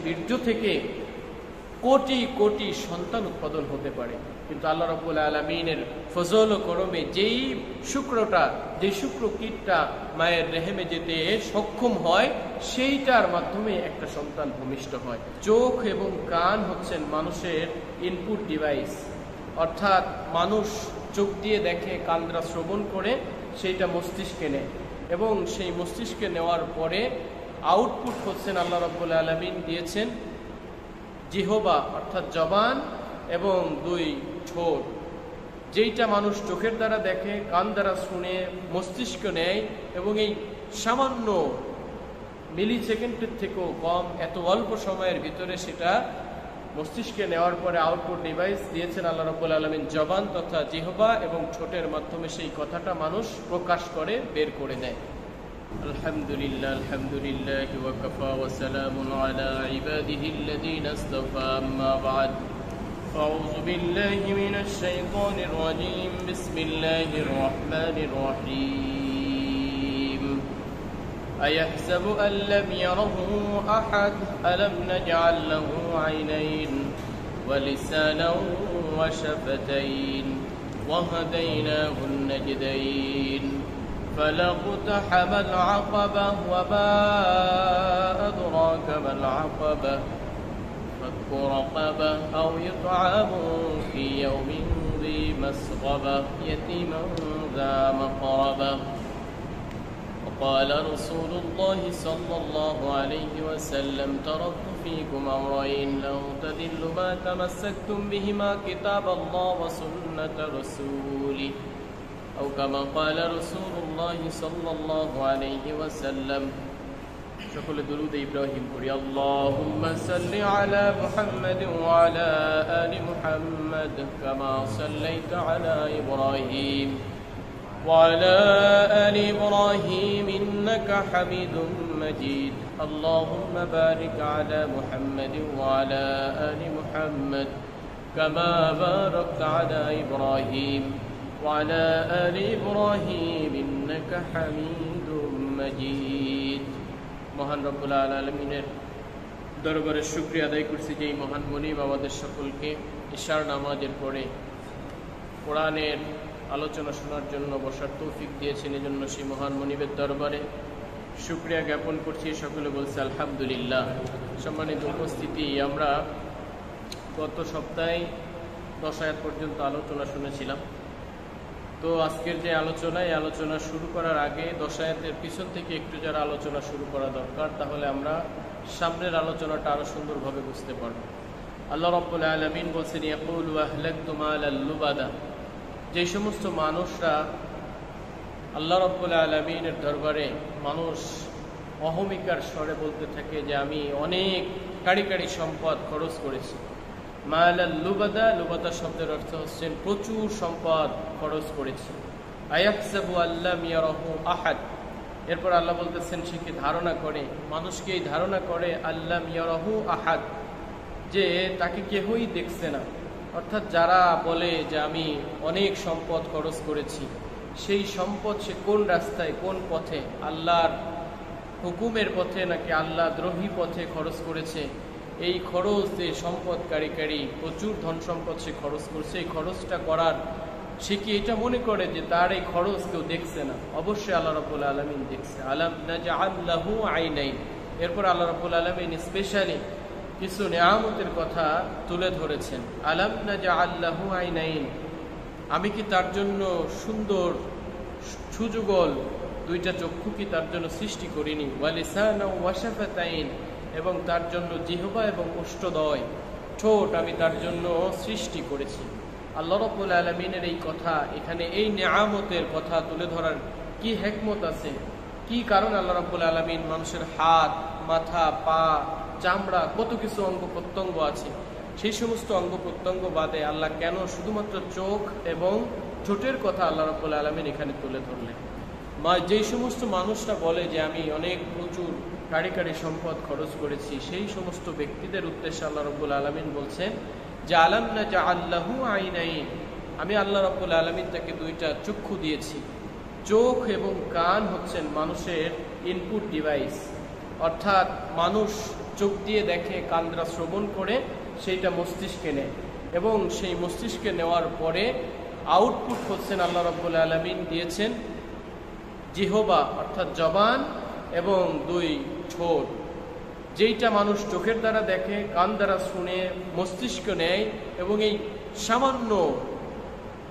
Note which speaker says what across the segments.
Speaker 1: বীর্য থেকে কোটি কোটি সন্তান উৎপাদন হতে পারে, কিন্তু আল্লাহ রাব্বুল আলামিনের ফজল ও করমে যেই শুক্র কীটটা মায়ের রেহেমে যেতে সক্ষম হয়, সেইটার মাধ্যমে একটা সন্তান ভূমিষ্ঠ হয়। চোখ এবং কান হচ্ছেন মানুষের ইনপুট ডিভাইস, অর্থাৎ মানুষ চোখ দিয়ে দেখে, কান দ্বারা শ্রবণ করে, সেইটা মস্তিষ্কে নেয় এবং সেই মস্তিষ্কে নেওয়ার পরে আউটপুট হচ্ছেন আল্লাহ রাব্বুল আলামিন দিয়েছেন জিহবা অর্থাৎ জবান এবং দুই ঠোঁট, যেইটা মানুষ চোখের দ্বারা দেখে, কান দ্বারা শুনে, মস্তিষ্ক নেয় এবং এই সামান্য মিলি সেকেন্ডের থেকেও কম এত অল্প সময়ের ভিতরে সেটা মস্তিষ্কে নেওয়ার পরে আউটপুট ডিভাইস দিয়েছেন আল্লাহ রাব্বুল আলামিন জবান তথা জিহবা এবং ঠোঁটের মাধ্যমে সেই কথাটা মানুষ প্রকাশ করে, বের করে দেয়। আলহামদুলিল্লাহ আলহামদুলিল্লাহ ওয়া কাফা ওয়া সালামুন আলা ইবাদিহিল্লাযীনা ইসতাফা, আম্মা বা'দ। আউযু বিল্লাহি মিনাশ শাইতানির রাজীম, বিসমিল্লাহির রাহমানির রহিম। আয়াহসাবু আল লাম ইয়ারাহু আহাদ, আলাম নাজআল লাহু আইনাইন ওয়া লিসানান ওয়া শাফাতাইন ওয়া হাদাইনাহুন নাজদাইন। فلاقتحم العقبة وما أدراك ما العقبة، فك رقبة أو إطعام في يوم ذي مسغبة يتيما ذا مقربة. وقال رسول الله صلى الله عليه وسلم تركت فيكم أمرين لن تضلوا ما تمسكتم بهما كتاب الله وسنة رسوله أو كما قال رسول الله صلى الله عليه وسلم. সকলে দুরূদ ইব্রাহিম পড়ি। আল্লাহুম্মা সাল্লি আলা মুহাম্মাদ ওয়া আলা আলি মুহাম্মাদ কামা সাল্লাইতা আলা ইব্রাহিম ওয়া আলা আলি ইব্রাহিম ইন্নাকা হামিদুম মাজিদ। আল্লাহুম্মা বারিক আলা মুহাম্মাদ ওয়া আলা আলি মুহাম্মাদ কামা বারাকতা আলা ইব্রাহিম وعلى آل إبراهيم إنك حميد مجيد. মহান রব্বুল আলামিনের দরবারে শুকরিয়া আদায় করছি যে এই মহান মুনিব আমাদের সকলকে ইশার নামাজের পরে কোরআনের আলোচনা শোনার জন্য বসার তৌফিক দিয়েছেন, এজন্য সেই মহান মুনিবের দরবারে শুকরিয়া জ্ঞাপন করছি। সকলে বলছে আলহামদুলিল্লাহ। সম্মানিত উপস্থিতি, আমরা গত সপ্তাহে 10 আয়াত পর্যন্ত আলোচনা শুনেছিলাম। তো আজকের যে আলোচনা, এই আলোচনা শুরু করার আগে 10 আয়াতের পিছন থেকে একটু যারা আলোচনা শুরু করা দরকার, তাহলে আমরা সামনের আলোচনাটা আরো সুন্দরভাবে বুঝতে পারব। আল্লাহ রাব্বুল আলামিন বলছেন ইয়াকুলু আহলাকতু মালাল লুবাদা, যে সমস্ত মানুষরা আল্লাহ রাব্বুল আলামিনের দরবারে মানুষ অহমিকার স্বরে বলতে থাকে যে আমি অনেক কাড়ি কাড়ি সম্পদ খরচ করেছি। মালাল লুবাদা, লুবাদা শব্দের অর্থ হচ্ছে প্রচুর সম্পদ খরচ করেছি। আয়াহসাবু আল্লাম ইয়ারাহু আহাদ, এরপর আল্লাহ বলতেছেন সে কি ধারণা করে, মানুষকে এই ধারণা করে আল্লাম ইয়ারাহু আহাদ, যে তাকে কেহই দেখছে না। অর্থাৎ যারা বলে যে আমি অনেক সম্পদ খরচ করেছি, সেই সম্পদ সে কোন রাস্তায়, কোন পথে, আল্লাহর হুকুমের পথে নাকি আল্লাহ দ্রোহী পথে খরচ করেছে, এই খরচ যে সম্পদ কারি প্রচুর ধন সম্পদ সে খরচ করছে, এই খরচটা করার সে কি এটা মনে করে যে তার এই খরচ কেউ দেখছে না? অবশ্যই আল্লাহ রাব্বুল আলামিন দেখছে। আলাম নাজআল লাহু আইনাইন, এরপর আল্লাহ রাব্বুল আলামিন স্পেশালি কিছু নিয়ামতের কথা তুলে ধরেছেন। আলাম নাজআল লাহু আইনাইন, আমি কি তার জন্য সুন্দর সুযুগল দুইটা চক্ষু কি তার জন্য সৃষ্টি করিনি? ওয়া লিসানা ওয়া শাফাতাইন, এবং তার জন্য জিহবা এবং ওষ্ঠদ্বয় ঠোঁট আমি তার জন্য সৃষ্টি করেছি। আল্লাহ রাব্বুল আলামিনের এই কথা, এখানে এই নিয়ামতের কথা তুলে ধরার কি হিকমত আছে, কি কারণ আল্লাহ রাব্বুল আলামিন মানুষের হাত, মাথা, পা, চামড়া, কত কিছু অঙ্গ প্রত্যঙ্গ আছে, সেই সমস্ত অঙ্গ প্রত্যঙ্গ বাদে আল্লাহ কেন শুধুমাত্র চোখ এবং ঠোঁটের কথা আল্লাহ রাব্বুল আলামিন এখানে তুলে ধরলেন? যেই সমস্ত মানুষরা বলে যে আমি অনেক প্রচুর কাড়ি কাড়ি সম্পদ খরচ করেছি, সেই সমস্ত ব্যক্তিদের উদ্দেশ্যে আল্লাহ রাব্বুল আলামিন বলছেন যে আলাম নাজআল লাহু আইনাইন, আমি আল্লাহ রাব্বুল আলামিন তাকে দুইটা চক্ষু দিয়েছি। চোখ এবং কান হচ্ছেন মানুষের ইনপুট ডিভাইস, অর্থাৎ মানুষ চোখ দিয়ে দেখে, কান দ্বারা শ্রবণ করে, সেইটা মস্তিষ্কে নেয় এবং সেই মস্তিষ্কে নেওয়ার পরে আউটপুট হচ্ছেন আল্লাহ রাব্বুল আলামিন দিয়েছেন জিহবা অর্থাৎ জবান এবং 2 ঠোঁট, যেইটা মানুষ চোখের দ্বারা দেখে, কান দ্বারা শুনে, মস্তিষ্ক নেয় এবং এই সামান্য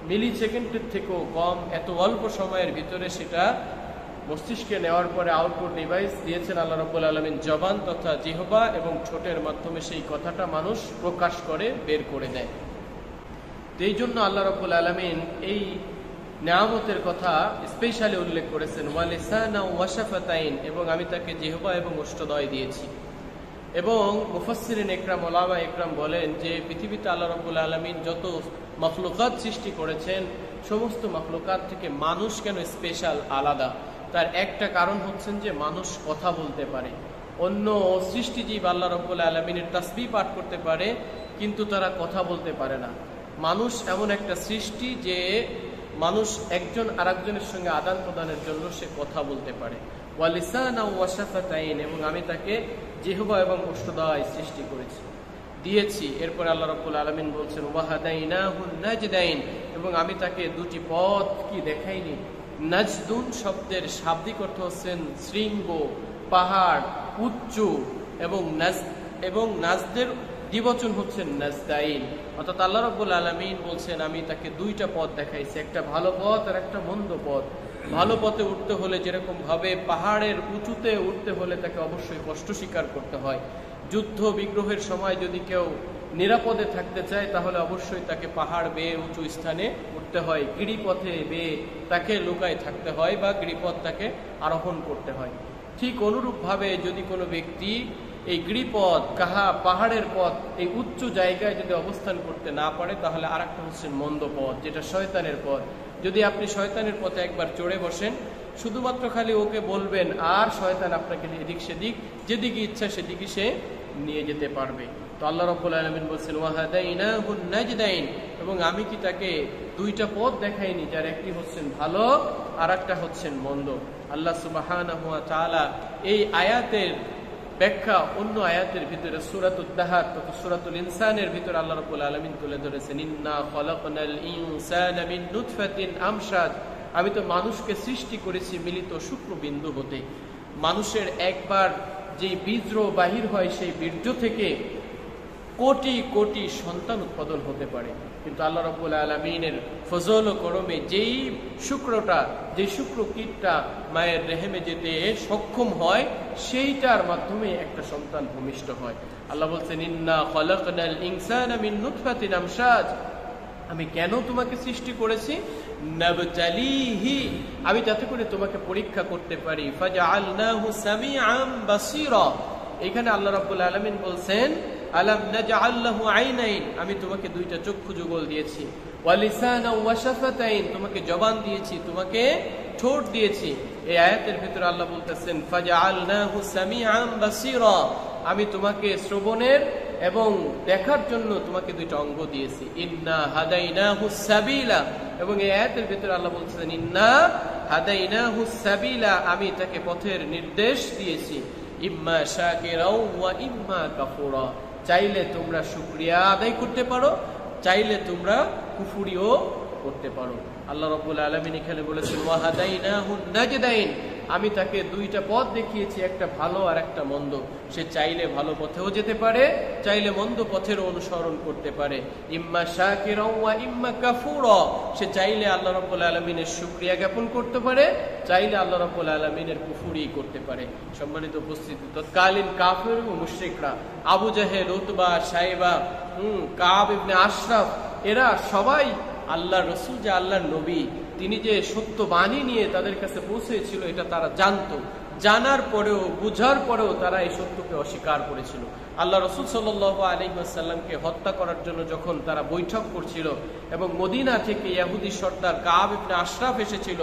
Speaker 1: মিলি সেকেন্ডের থেকেও কম এত অল্প সময়ের ভিতরে সেটা মস্তিষ্কে নেওয়ার পরে আউটপুট ডিভাইস দিয়েছেন আল্লাহ রাব্বুল আলামিন জবান তথা জিহবা এবং ঠোঁটের মাধ্যমে সেই কথাটা মানুষ প্রকাশ করে বের করে দেয়। এই জন্য আল্লাহ রাব্বুল আলামিন এই নিয়ামতের কথা স্পেশালি উল্লেখ করেছেন ওয়ালিসানা ওয়া শাফাতাইন, এবং আমি তাকে জিহবা এবং ওষ্ঠদ্বয় দিয়েছি। এবং মুফাসসিরিন ইকরাম, উলামা ইকরাম বলেন যে পৃথিবীতে আল্লাহ রাব্বুল আলামিন যত মাখলুকাত সৃষ্টি করেছেন সমস্ত মাখলুকাত থেকে মানুষ কেন স্পেশাল আলাদা, তার একটা কারণ হচ্ছেন যে মানুষ কথা বলতে পারে। অন্য সৃষ্টিজীব আল্লাহ রাব্বুল আলামিনের তাসবিহ পাঠ করতে পারে কিন্তু তারা কথা বলতে পারে না। মানুষ এমন একটা সৃষ্টি যে মানুষ একজন আরেকজনের সঙ্গে আদান প্রদানের জন্য সে কথা বলতে পারে। ওয়ালিসানা ওয়া শাফাতাইন, এবং আমি তাকে জিহবা এবং ওষ্ঠদ্বয় সৃষ্টি করেছি, দিয়েছি। এরপর আল্লাহ রাব্বুল আলামিন বলছেন ওয়াহাদাইনাহুন নাজদাইন, এবং আমি তাকে 2টি পথ কি দেখাইনি। নাজদুন শব্দের শাব্দিক অর্থ হচ্ছেন শৃঙ্গ, পাহাড়, উচ্চ, এবং নাজদের দ্বিবচন হচ্ছেন নাজদাইন। অর্থাৎ আল্লাহ রাব্বুল আলামিন বলছেন আমি তাকে 2টা পথ দেখাইছি, একটা ভালো পথ আর একটা মন্দ পথ। ভালো পথে উঠতে হলে যেরকম ভাবে পাহাড়ের উঁচুতে উঠতে হলে তাকে অবশ্যই কষ্ট স্বীকার করতে হয়। যুদ্ধ বিগ্রহের সময় যদি কেউ নিরাপদে থাকতে চায় তাহলে অবশ্যই তাকে পাহাড় বেয়ে উঁচু স্থানে উঠতে হয়, গিরিপথে বেয়ে তাকে লুকায় থাকতে হয় বা গিরিপথ তাকে আরোহণ করতে হয়। ঠিক অনুরূপভাবে যদি কোনো ব্যক্তি এই গিরিপথ পাহাড়ের পথ এই উচ্চ জায়গায় যদি অবস্থান করতে না পারে তাহলে আরেকটা হচ্ছে মন্দ পথ, যেটা শয়তানের পথ। যদি আপনি শয়তানের পথে একবার চড়ে বসেন, শুধুমাত্র খালি ওকে বলবেন আর শয়তান আপনাকে এদিক সেদিক যেদিকে ইচ্ছা সেদিকে সে নিয়ে যেতে পারবে। তো আল্লাহ রাব্বুল আলামিন বলছেন ওয়াহাদাইনাহুন নাজদাইন, এবং আমি কি তাকে 2টা পথ দেখাইনি, যার একটি হচ্ছেন ভালো আর একটা হচ্ছেন মন্দ। আল্লাহ সুবহানাহু ওয়া তাআলা এই আয়াতের ব্যাখ্যা অন্য আয়াতের ভিতরে সূরাতুদ দাহার তথা সূরাতুল ইনসানের ভিতরে আল্লাহ রাব্বুল আলামিন তুলে ধরেছেন ইন্না খালাকনাল ইনসানা মিন নুতফাতিন আমশাজ, আমি তো মানুষকে সৃষ্টি করেছি মিলিত শুক্রবিন্দু হতে। মানুষের একবার যে বীর্য বাহির হয় সেই বীর্য থেকে কোটি কোটি সন্তান উৎপাদন হতে পারে, কিন্তু আল্লাহ রাব্বুল আলামিনের ফজল ও করমে যেই শুক্র কীটটা মায়ের রেহেমে যেতে সক্ষম হয় সেইটার মাধ্যমে একটা সন্তান ভূমিষ্ঠ হয়। আল্লাহ বলছেন ইন্না খালাকনাল ইনসানা মিন নুতফাতিন আমশাজ, আমি কেন তোমাকে সৃষ্টি করেছি, নাবতালিহি, আমি যাতে করে তোমাকে পরীক্ষা করতে পারি। ফাজআলনাহু সামিআম বাসীরা, এখানে আল্লাহ রাব্বুল আলামিন বলছেন আলাম নাজআল লাহু আইনাইন, আমি তোমাকে 2টা চক্ষু যুগল দিয়েছি। ওয়া লিসানা ওয়া শাফাতাইন, তোমাকে জবান দিয়েছি, তোমাকে ঠোঁট দিয়েছি। এই আয়াতের ভিতরে আল্লাহ বলতেছেন ফাজআলনাহু সামিআম বাসীরা, আমি তোমাকে শ্রবণের এবং দেখার জন্য তোমাকে 2টা অঙ্গ দিয়েছি। ইন্না হাদাইনাহু সাবিলা, এবং এই আয়াতের ভিতরে আল্লাহ বলতেছেন ইন্না হাদাইনাহু সাবিলা, আমি তাকে পথের নির্দেশ দিয়েছি। ইম্মা শাকিরাও ওয়া ইম্মা কাফুরা, চাইলে তোমরা শুকরিয়া আদায় করতে পারো, চাইলে তোমরা কুফরিও করতে পারো। আল্লাহ রাব্বুল আলামিন এখানে বলেছেন ওয়াহাদাইনাহুন নাজদাইন, আমি তাকে 2টা পথ দেখিয়েছি, একটা ভালো আর একটা মন্দ। সে চাইলে ভালো পথেও যেতে পারে, চাইলে মন্দ পথেরও অনুসরণ করতে পারে। ইম্মা শাকিরা ওয়া ইম্মা কাফুরা, সে চাইলে আল্লাহ রাব্বুল আলামিনের শুকরিয়া জ্ঞাপন করতে পারে, চাইলে আল্লাহ রাব্বুল আলামিনের কুফরি করতে পারে। সম্মানিত উপস্থিতি, তৎকালীন কাফির ও মুশরিকরা আবু জাহেল, উতবা, সাইবা, কাব ইবনে আশরাফ, এরা সবাই আল্লাহর রাসূল যে আল্লাহর নবী, তিনি যে সত্য বাণী নিয়ে তাদের কাছে পৌঁছেছিল এটা তারা জানতো। জানার পরেও বুঝার পরেও তারা এই সত্যকে অস্বীকার করেছিল। আল্লাহ রাসূল সাল্লাল্লাহু আলাইহি ওয়াসাল্লামকে হত্যা করার জন্য যখন তারা বৈঠক করছিল এবং মদিনা থেকে ইহুদি সর্দার কাব ইবনে আশরাফ এসেছিল,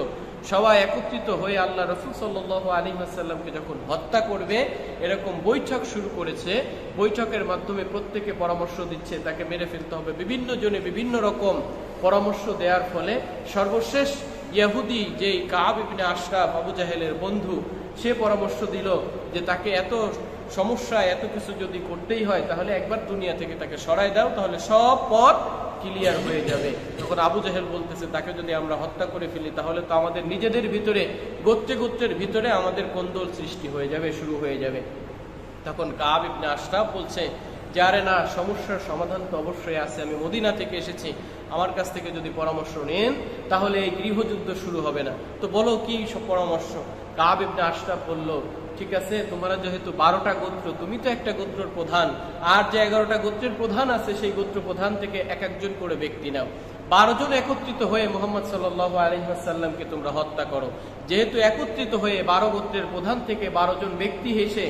Speaker 1: সবাই একত্রিত হয়ে আল্লাহ রাসূল সাল্লাল্লাহু আলাইহি ওয়াসাল্লামকে যখন হত্যা করবে এরকম বৈঠক শুরু করেছে। বৈঠকের মাধ্যমে প্রত্যেকে পরামর্শ দিচ্ছে তাকে মেরে ফেলতে হবে, বিভিন্ন জনে বিভিন্ন রকম পরামর্শ দেওয়ার ফলে সর্বশেষ ইহুদি যেই কাব ইবনে আশরাফ আবু জাহেলের বন্ধু, সে পরামর্শ দিল যে তাকে এত সমস্যা এত কিছু যদি করতেই হয় তাহলে একবার দুনিয়া থেকে তাকে সরায় দাও, তাহলে সব পথ ক্লিয়ার হয়ে যাবে। তখন আবু জাহেল বলতেছে তাকে যদি আমরা হত্যা করে ফেলি তাহলে তো আমাদের নিজেদের ভিতরে গোত্রের ভিতরে আমাদের কোন্দল সৃষ্টি হয়ে যাবে, শুরু হয়ে যাবে। তখন কাব ইবনে আশরাফ বলছে যে আরে না, সমস্যার সমাধান তো অবশ্যই আছে, আমি মদিনা থেকে এসেছি, আমার কাছ থেকে যদি পরামর্শ নেন তাহলে এই গৃহযুদ্ধ শুরু হবে না। তো বলো কি সব পরামর্শ? কাব ইবনে আশরাফ বলল, ঠিক আছে, তোমরা যেহেতু 12টা গোত্র, তুমি তো একটা গোত্রের প্রধান, আর যে 11টা গোত্রের প্রধান আছে সেই গোত্র প্রধান থেকে এক একজন করে ব্যক্তি নাও, 12 জন একত্রিত হয়ে মুহাম্মদ সাল্লাল্লাহু আলাইহি ওয়াসাল্লামকে তোমরা হত্যা করো। যেহেতু একত্রিত হয়ে 12 গোত্রের প্রধান থেকে 12 জন ব্যক্তি এসে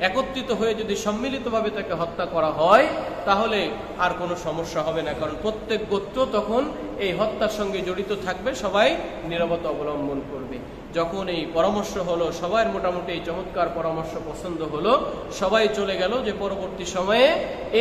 Speaker 1: একত্রিত হয়ে যদি সম্মিলিতভাবে তাকে হত্যা করা হয় তাহলে আর কোনো সমস্যা হবে না, কারণ প্রত্যেক গোত্র তখন এই হত্যার সঙ্গে জড়িত থাকবে, সবাই নীরবতা অবলম্বন করবে। যখন এই পরামর্শ হলো, সবার মোটামুটি এই চমৎকার পরামর্শ পছন্দ হলো, সবাই চলে গেল যে পরবর্তী সময়ে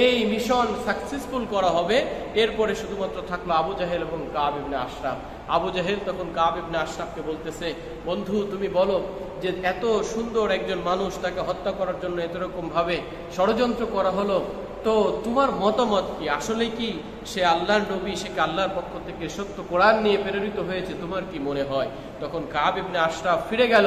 Speaker 1: এই মিশন সাকসেসফুল করা হবে। এরপরে শুধুমাত্র থাকলো আবু জাহেল এবং কাব ইবনে আশরাফ। আবু জাহেল তখন কাব ইবনে আশরাফকে বলতেছে, বন্ধু তুমি বলো যে এত সুন্দর একজন মানুষ, তাকে হত্যা করার জন্য এরকম ভাবে ষড়যন্ত্র করা হলো, তো তোমার মতামত কি? আসলে কি সে আল্লাহর নবী, সে আল্লাহর পক্ষ থেকে সত্য কোরআন নিয়ে প্রেরিত হয়েছে? তোমার কি মনে হয়? তখন কাব ইবনে আশরাফ ফিরে গেল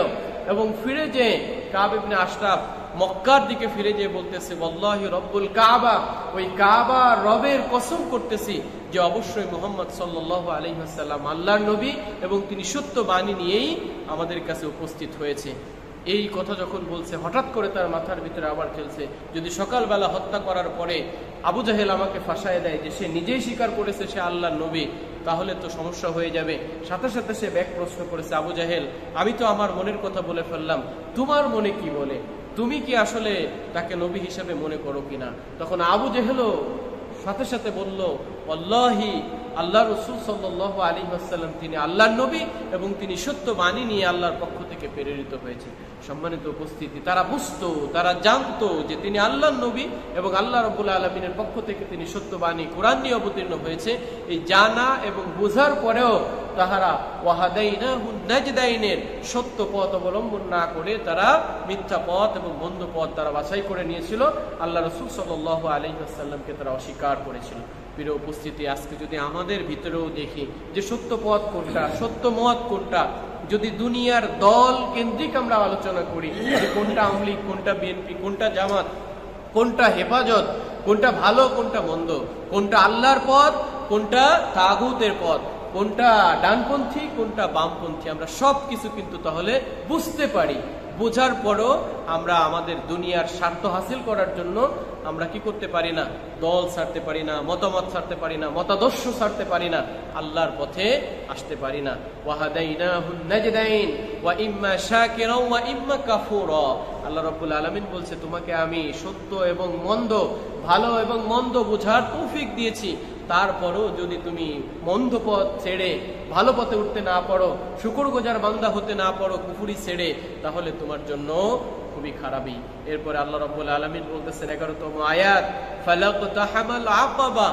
Speaker 1: এবং ফিরে যে কাব ইবনে আশরাফ মক্কার দিকে ফিরে যেয়ে বলতেছে, ওয়াল্লাহি রব্বুল কাবা, ওই কাবা রবের কসম করতেছি যে অবশ্যই মুহাম্মদ সাল্লাল্লাহু আলাইহি ওয়াসাল্লাম আল্লাহর নবী এবং তিনি সত্য বাণী নিয়েই আমাদের কাছে উপস্থিত হয়েছে। এই কথা যখন বলছে, হঠাৎ করে তার মাথার ভিতরে আবার খেলছে, যদি সকালবেলা হত্যা করার পরে আবু জাহেল আমাকে ফাঁসায় দেয় যে সে নিজেই স্বীকার করেছে সে আল্লাহর নবী, তাহলে তো সমস্যা হয়ে যাবে। সাথে সাথে সে ব্যাক প্রশ্ন করেছে, আবু জাহেল আমি তো আমার মনের কথা বলে ফেললাম, তোমার মনে কি বলে? তুমি কি আসলে তাকে নবী হিসেবে মনে করো কিনা? তখন আবু জাহেলও সাথে সাথে বলল, আল্লাহি, আল্লাহ রাসূল সাল্লাল্লাহু আলাইহি ওয়াসাল্লাম তিনি আল্লাহর নবী এবং তিনি সত্য বাণী নিয়ে আল্লাহর পক্ষ থেকে প্রেরিত হয়েছে। সম্মানিত উপস্থিতি, তারা বুঝতো, তারা জানতো যে তিনি আল্লাহর নবী এবং আল্লাহ রাব্বুল আলামিনের পক্ষ থেকে তিনি সত্য বাণী কোরআন নিয়ে অবতীর্ণ হয়েছে। এই জানা এবং বোঝার পরেও তাহারা ওয়াহাদাইনাহুন নাজদাইনের সত্য পথ অবলম্বন না করে তারা মিথ্যা পথ এবং বন্ধ পথ তারা বাছাই করে নিয়েছিল। আল্লাহ রাসূল সাল্লাল্লাহু আলাইহি ওয়াসাল্লামকে তারা অস্বীকার করেছিল। প্রিয় উপস্থিতি, আজকে যদি আমাদের ভিতরেও দেখি যে সত্য পথ কোনটা, সত্য মত কোনটা, যদি দুনিয়ার দল কেন্দ্রিক আমরা আলোচনা করি যে কোনটা আওয়ামী লীগ, কোনটা বিএনপি, কোনটা জামাত, কোনটা হেফাজত, কোনটা ভালো, কোনটা মন্দ, কোনটা আল্লাহর পথ, কোনটা তাগুতের পথ, কোনটা ডানপন্থী, কোনটা বামপন্থী, আমরা সব কিছু কিন্তু তাহলে বুঝতে পারি। বোঝার পরও আমরা আমাদের দুনিয়ার স্বার্থ হাসিল করার জন্য আমরা কি করতে পারি না? দল ছাড়তে পারি না, মতামত ছাড়তে পারি না, মতাদর্শ ছাড়তে পারি না, আল্লাহর পথে আসতে পারি না। ওয়াহাদাইনাহুন নাজদাইন ওয়া ইম্মা শাকিরা ওয়া ইম্মা কাফুরা। আল্লাহ রাব্বুল আলামিন বলছে, তোমাকে আমি সত্য এবং মন্দ, ভালো এবং মন্দ বোঝার তৌফিক দিয়েছি, তারপরও যদি তুমি মন্দ পথ ছেড়ে ভালো পথে উঠতে না পারো, শুকরগুজার বান্দা হতে না পারো, কুফরি ছেড়ে, তাহলে তোমার জন্য খুবই খারাপই। এরপরে আল্লাহ রাব্বুল আলামিন বলতেছেন 11তম আয়াত, ফালাকতাহামাল আকাবা,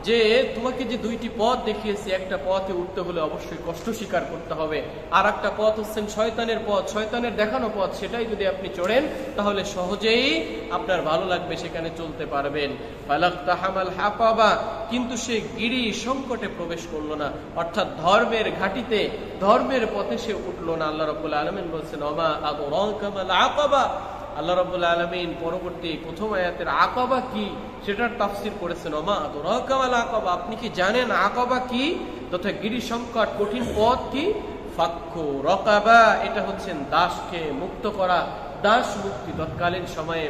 Speaker 1: যে তোমাকে যে দুইটি পথ দেখিয়েছি, একটা পথে উঠতে হলে অবশ্যই কষ্ট স্বীকার করতে হবে, আর একটা পথ হচ্ছেন শয়তানের পথ, শয়তানের দেখানো পথ, সেটাই যদি আপনি চড়েন তাহলে সহজেই আপনার ভালো লাগবে, সেখানে চলতে পারবেন। ফালাকতাহামাল আকাবা, কিন্তু সে গিরি সংকটে প্রবেশ করলো না, অর্থাৎ ধর্মের ঘাটিতে, ধর্মের পথে সে উঠলো না। আল্লাহ রাব্বুল আলামিন বলছেন, ওমা আদরাকা মাল আকাবা। আল্লাহ রাব্বুল আলামিন পরবর্তী প্রথম আয়াতের আকাবা কি সেটার তাফসীর করেছেন, ওমা আদরাকা মাল আকাবা, আপনি কি জানেন আকাবা কি, তথা গিরি সংকট, কঠিন পথ কি? ফাক্কু রাকাবা, এটা হচ্ছেন দাসকে মুক্ত করা, দাস মুক্তি। তৎকালীন সময়ে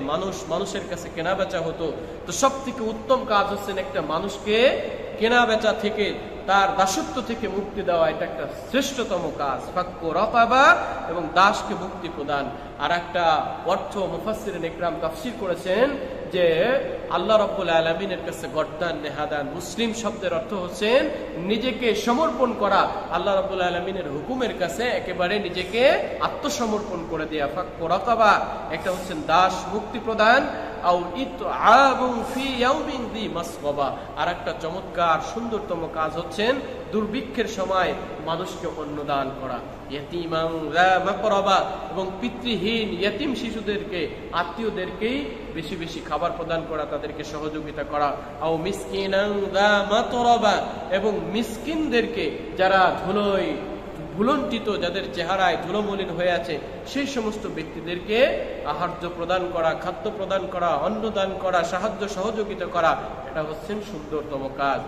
Speaker 1: মানুষের কাছে কেনা বেচা হতো, তো সব থেকে উত্তম কাজ হচ্ছেন একটা মানুষকে কেনা বেচা থেকে, তার দাসত্ব থেকে মুক্তি দেওয়া, এটা একটা শ্রেষ্ঠতম কাজ। ফাক্কু রাকাবা, এবং দাসকে মুক্তি প্রদান। আর একটা অর্থ মুফাসসিরিন ইকরাম তাফসীর করেছেন যে আল্লাহ রাব্বুল আলামিনের কাছে গর্দান নেহাদান, মুসলিম শব্দের অর্থ হচ্ছেন নিজেকে সমর্পণ করা, আল্লাহ রাব্বুল আলামিনের হুকুমের কাছে একেবারে নিজেকে আত্মসমর্পণ করে দেয়া। ফাক্কু রাকাবা, একটা হচ্ছেন দাস মুক্তি প্রদান, আও ইতআবুন ফি ইয়াউমিন যী মাসগাবা, আর একটা চমৎকার সুন্দরতম কাজ হচ্ছেন দুর্ভিক্ষের সময় মানুষকে অন্ন দান করা, ইয়াতীমান যা মাকরাবা, এবং পিতৃহীন ইয়াতীম শিশুদেরকে, আত্মীয়দেরকেই বেশি বেশি খাবার প্রদান করা, তাদেরকে সহযোগিতা করা। আও মিসকিনান যা মাতরাবা, এবং মিসকিনদেরকে যারা ভুলন্টিত, যাদের চেহারায় ধুলোমলিন হয়ে আছে, সেই সমস্ত ব্যক্তিদেরকে আহার্য প্রদান করা, খাদ্য প্রদান করা, অন্ন দান করা, সাহায্য সহযোগিতা করা, এটা হচ্ছেন সুন্দরতম কাজ।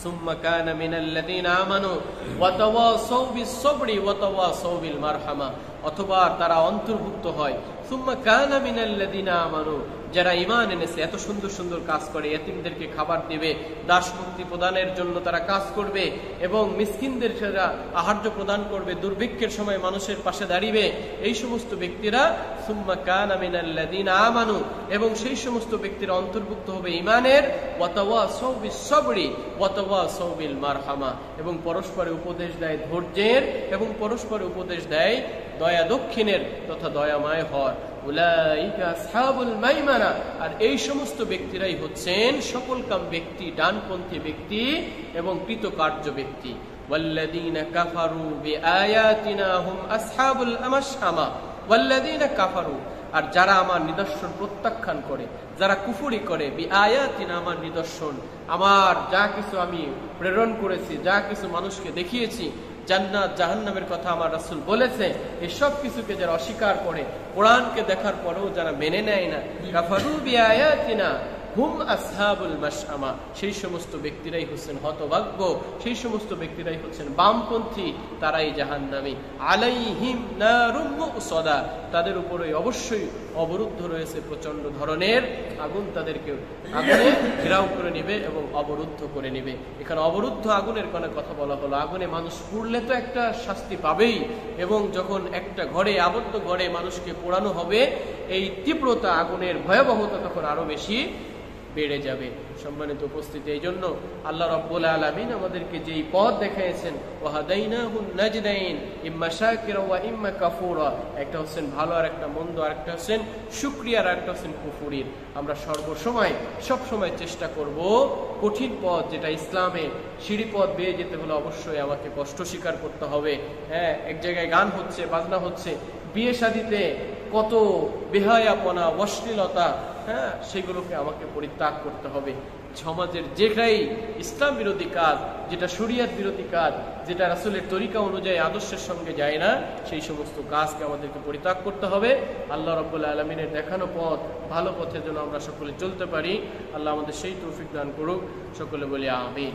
Speaker 1: সুম্মা কানা মিনাল্লাযীনা আমানু ওয়া তাওয়াসাউ বিস-সাবরি ওয়া তাওয়াসাউ বিল মারহামা, অথবা তারা অন্তর্ভুক্ত হয় সুম্মা কানা মিনাল্লাযীনা আমানু, যারা ঈমান এনেছে, এত সুন্দর সুন্দর কাজ করে, এতিমদেরকে খাবার দিবে, দাসমুক্তি প্রদানের জন্য তারা কাজ করবে, এবং মিসকিনদের যারা আহার্য প্রদান করবে, দুর্ভিক্ষের সময় মানুষের পাশে দাঁড়িয়ে, এই সমস্ত ব্যক্তিরা সুম্মা কানা মিনাল্লাযীনা আমানু, এবং সেই সমস্ত ব্যক্তিরা অন্তর্ভুক্ত হবে ঈমানের, ওয়া তাওয়াসাউ বিস-সাবরি ওয়া তাওয়াসাউ বিল মারহামা, এবং পরস্পরে উপদেশ দেয় ধৈর্যের, এবং পরস্পরে উপদেশ দেয় দয়া দক্ষিণের তথা দয়াময় হওয়ার। উলাইকা আসহাবুল মাইমানা, আর এই সমস্ত ব্যক্তিরাই হচ্ছেন সকলকাম ব্যক্তি, ডানপন্থী ব্যক্তি এবং কৃতকার্য ব্যক্তি। ওয়াল্লাযীনা কাফারু বিআয়াতিনা হুম আসহাবুল মাশআমা, ওয়াল্লাযীনা কাফারু, আর যারা আমার নিদর্শন প্রত্যাখ্যান করে, যারা কুফরি করে, বিআয়াতিনা, আমার নিদর্শন, আমার যা কিছু আমি প্রেরণ করেছি, যা কিছু মানুষকে দেখিয়েছি, জান্নাত জাহান্নামের কথা আমার রাসূল বলেছে, এই সব কিছুকে যারা অস্বীকার করে, কোরআনকে দেখার পরেও যারা মেনে নেয় না, কাফারু বিআয়াতিনা হুম আসহাবুল মাশআমা, সেই সমস্ত ব্যক্তিরাই হচ্ছেন হতভাগ্য, সেই সমস্ত ব্যক্তিরাই হচ্ছেন বামপন্থী, তারাই জাহান্নামী। আলাইহিম নারুম মুসদা, তাদের উপরে অবশ্যই অবরুদ্ধ রয়েছে প্রচন্ড ধরনের আগুন, তাদেরকে আগুনে ঘেরাও করে নেবে এবং অবরুদ্ধ করে নেবে। এখানে অবরুদ্ধ আগুনের কোনো কথা বলা হলো, আগুনে মানুষ পুড়লে তো একটা শাস্তি পাবেই, এবং যখন একটা ঘরে, আবদ্ধ ঘরে মানুষকে পোড়ানো হবে, এই তীব্রতা, আগুনের ভয়াবহতা তখন আরো বেশি বেড়ে যাবে। সম্মানিত উপস্থিতি, এই জন্য আল্লাহ রাব্বুল আলামিন আমাদেরকে যেই পথ দেখাইছেন, ওয়াহাদাইনাহুন নাজদাইন ইম্মা শাকিরা ওয়া ইম্মা কাফুরা, একটা হচ্ছেন ভালো আর একটা মন্দ, আর একটা হচ্ছেন শুকরিয়ার, আর একটা হচ্ছেন কুফরির। আমরা সব সময় চেষ্টা করব কঠিন পথ, যেটা ইসলামে সিঁড়ি পথ বেয়ে যেতে হলে অবশ্যই আমাকে কষ্ট স্বীকার করতে হবে। হ্যাঁ, এক জায়গায় গান হচ্ছে, বাজনা হচ্ছে, বিয়ে শাদীতে কত বেহায়াপনা, অশ্লীলতা, হ্যাঁ, সেগুলোকে আমাকে পরিত্যাগ করতে হবে। সমাজের যেটাই ইসলাম বিরোধী কাজ, যেটা শরিয়ত বিরোধী কাজ, যেটা রাসূলের তরিকা অনুযায়ী আদর্শের সঙ্গে যায় না, সেই সমস্ত কাজকে আমাদেরকে পরিত্যাগ করতে হবে। আল্লাহ রাব্বুল আলামিনের দেখানো পথ, ভালো পথের জন্য আমরা সকলে চলতে পারি। আল্লাহ আমাদের সেই তৌফিক দান করুক। সকলে বলি আমিন।